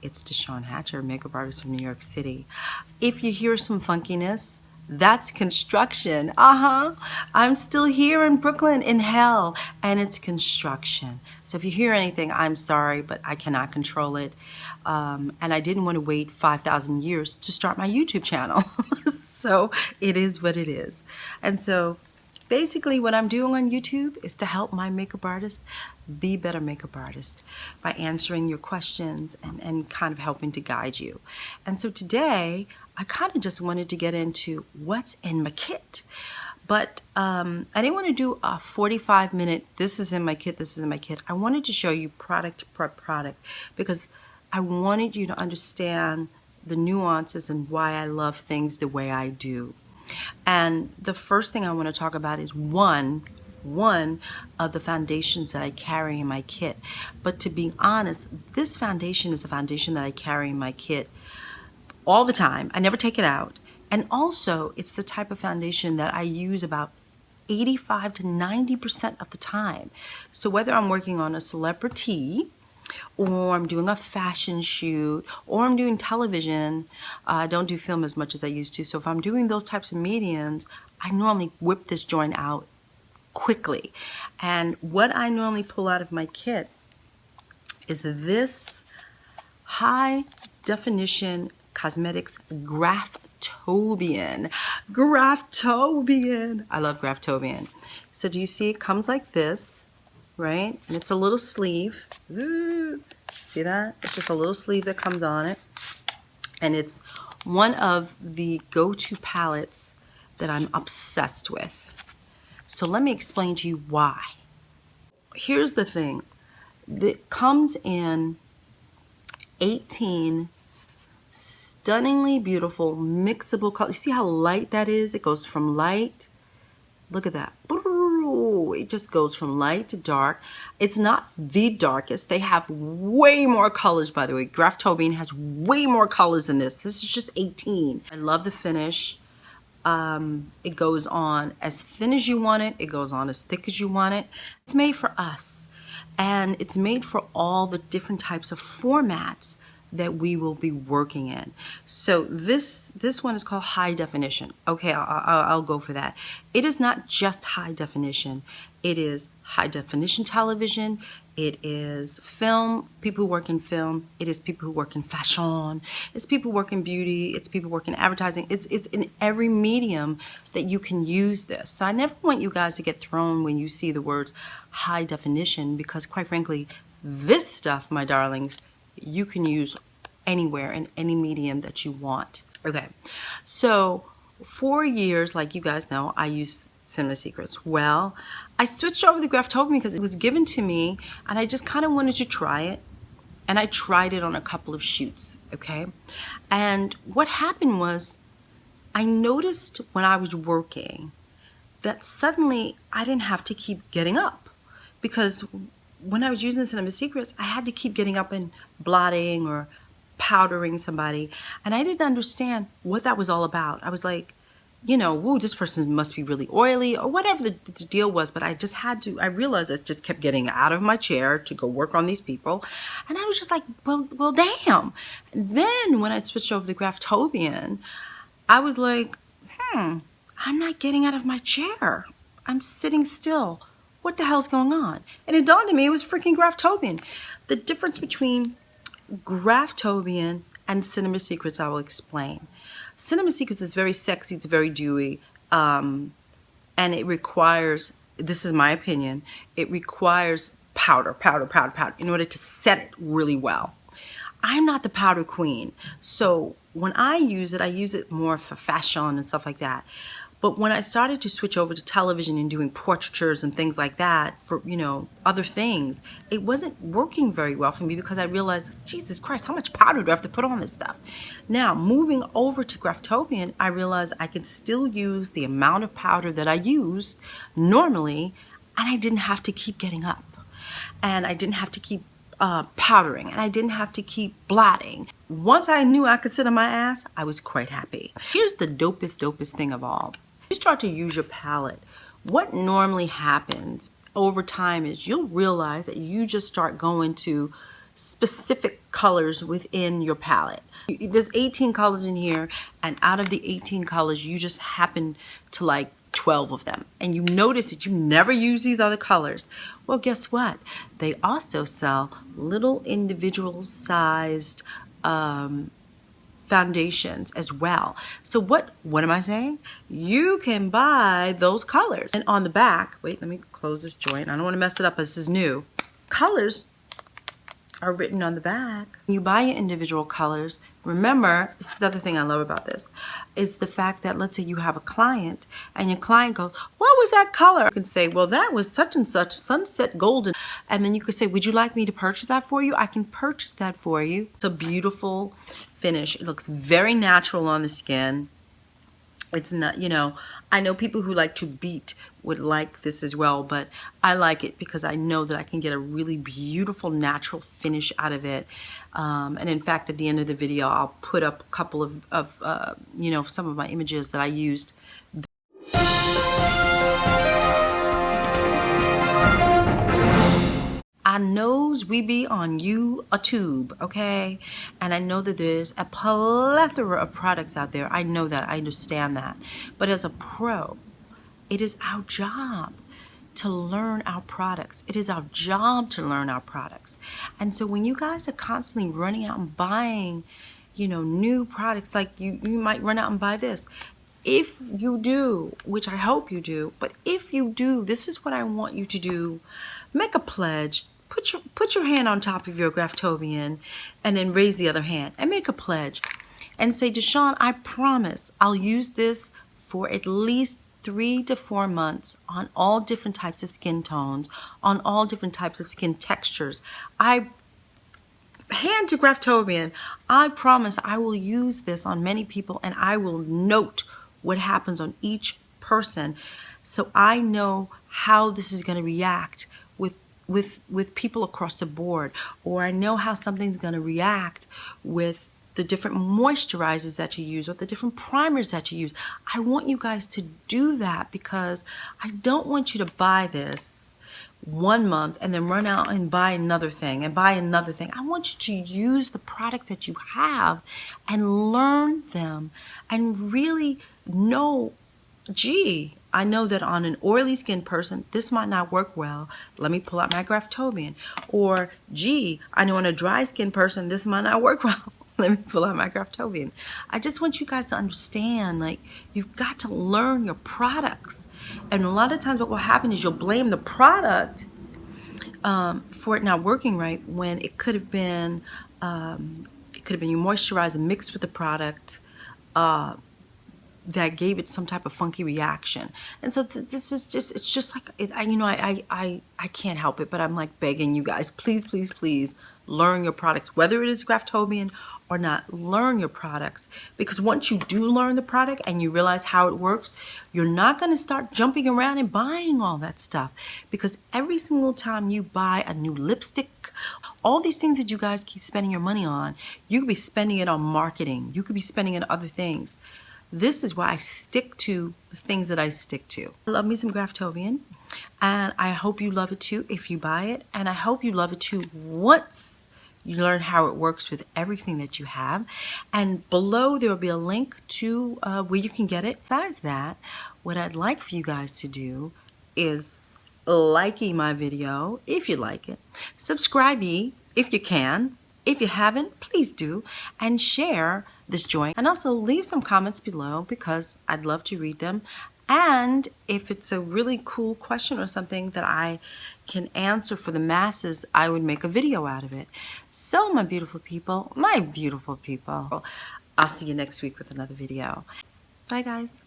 It's DeShawn Hatcher, makeup artist from New York City. If you hear some funkiness, that's construction. I'm still here in Brooklyn in hell, and it's construction. So if you hear anything, I'm sorry, but I cannot control it. And I didn't want to wait 5,000 years to start my YouTube channel. So it is what it is. And so basically what I'm doing on YouTube is to help my makeup artists be better makeup artists by answering your questions and kind of helping to guide you. And so today, I kind of just wanted to get into what's in my kit. But I didn't want to do a 45-minute, this is in my kit, this is in my kit. I wanted to show you product per product because I wanted you to understand the nuances and why I love things the way I do. And the first thing I want to talk about is one of the foundations that I carry in my kit. But to be honest, this foundation is a foundation that I carry in my kit all the time. I never take it out. And also, it's the type of foundation that I use about 85 to 90% of the time. So whether I'm working on a celebrity, or I'm doing a fashion shoot, or I'm doing television. I don't do film as much as I used to. So if I'm doing those types of mediums, I normally whip this joint out quickly. And what I normally pull out of my kit is this high definition cosmetics GRAFTOBIAN. GRAFTOBIAN. I love GRAFTOBIAN. So do you see it comes like this, right? And it's a little sleeve. Ooh, see that? It's just a little sleeve that comes on it. And it's one of the go-to palettes that I'm obsessed with. So let me explain to you why. Here's the thing. It comes in 18 stunningly beautiful mixable colors. You see how light that is? It goes from light. Look at that. It just goes from light to dark. It's not the darkest. They have way more colors, by the way. GRAFTOBIAN has way more colors than this. This is just 18. I love the finish. It goes on as thin as you want it. It goes on as thick as you want it. It's made for us. And it's made for all the different types of formats that we will be working in. So this one is called high definition. Okay, I'll go for that. It is not just high definition. It is high definition television. It is film, people who work in film. It is people who work in fashion. It's people who work in beauty. It's people who work in advertising. It's in every medium that you can use this. So I never want you guys to get thrown when you see the words high definition because quite frankly, this stuff, my darlings, you can use anywhere in any medium that you want. Okay, so for years, like you guys know, I used Cinema Secrets. Well, I switched over to GRAFTOBIAN because it was given to me and I just kind of wanted to try it. And I tried it on a couple of shoots, okay? And what happened was I noticed when I was working that suddenly I didn't have to keep getting up because when I was using Cinema Secrets, I had to keep getting up and blotting or powdering somebody. And I didn't understand what that was all about. I was like, you know, woo, this person must be really oily or whatever the deal was. But I just had to, I realized I just kept getting out of my chair to go work on these people. And I was just like, well, damn. Then when I switched over to GRAFTOBIAN, I was like, I'm not getting out of my chair. I'm sitting still. What the hell's going on? And it dawned on me, it was freaking GRAFTOBIAN. The difference between GRAFTOBIAN and Cinema Secrets, I will explain. Cinema Secrets is very sexy, it's very dewy, and it requires, this is my opinion, it requires powder in order to set it really well. I'm not the powder queen, so when I use it more for fashion and stuff like that. But when I started to switch over to television and doing portraitures and things like that for, you know, other things, it wasn't working very well for me because I realized, Jesus Christ, how much powder do I have to put on this stuff? Now, moving over to GRAFTOBIAN, I realized I could still use the amount of powder that I used normally, and I didn't have to keep getting up. And I didn't have to keep powdering, and I didn't have to keep blotting. Once I knew I could sit on my ass, I was quite happy. Here's the dopest thing of all. You start to use your palette. What normally happens over time is you'll realize that you just start going to specific colors within your palette. There's 18 colors in here, and out of the 18 colors, you just happen to like 12 of them, and you notice that you never use these other colors. Well, guess what? They also sell little individual sized foundations as well. So what am I saying? You can buy those colors. And on the back, wait, let me close this joint. I don't want to mess it up. This is new. Colors are written on the back. When you buy your individual colors, remember, this is the other thing I love about this, is the fact that let's say you have a client and your client goes, what was that color? You can say, well, that was such and such, sunset golden. And then you could say, would you like me to purchase that for you? I can purchase that for you. It's a beautiful finish. It looks very natural on the skin. It's not, you know, I know people who like to beat would like this as well, but I like it because I know that I can get a really beautiful natural finish out of it. And in fact, at the end of the video, I'll put up a couple of you know, some of my images that I used. I knows we be on YouTube, okay? And I know that there's a plethora of products out there. I know that. I understand that. But as a pro, it is our job to learn our products. It is our job to learn our products. And so when you guys are constantly running out and buying, you know, new products, like you might run out and buy this. If you do, which I hope you do, but if you do, this is what I want you to do. Make a pledge. Put your hand on top of your Graftobian and then raise the other hand and make a pledge and say, DeShawn, I promise I'll use this for at least 3 to 4 months on all different types of skin tones, on all different types of skin textures. Hand to Graftobian, I promise I will use this on many people and I will note what happens on each person so I know how this is going to react with people across the board, or I know how something's going to react with the different moisturizers that you use or the different primers that you use. I want you guys to do that because I don't want you to buy this 1 month and then run out and buy another thing and buy another thing. I want you to use the products that you have and learn them and really know, gee, I know that on an oily skin person, this might not work well. Let me pull out my Graftobian. Or, gee, I know on a dry skin person, this might not work well. Let me pull out my Graftobian. I just want you guys to understand, like, you've got to learn your products. And a lot of times what will happen is you'll blame the product for it not working right when it could have been your moisturizer mixed with the product that gave it some type of funky reaction. And so this is just, it's just like, I can't help it, but I'm like begging you guys, please, please, please learn your products, whether it is Graftobian or not, learn your products. Because once you do learn the product and you realize how it works, you're not going to start jumping around and buying all that stuff. Because every single time you buy a new lipstick, all these things that you guys keep spending your money on, you could be spending it on marketing. You could be spending it on other things. This is why I stick to the things that I stick to. I love me some Graftobian, and I hope you love it too if you buy it, and I hope you love it too once you learn how it works with everything that you have. And below there will be a link to where you can get it. Besides that, what I'd like for you guys to do is liking my video if you like it, subscribe if you can. If you haven't, please do, and share this joint. And also leave some comments below because I'd love to read them. And if it's a really cool question or something that I can answer for the masses, I would make a video out of it. So my beautiful people, I'll see you next week with another video. Bye guys.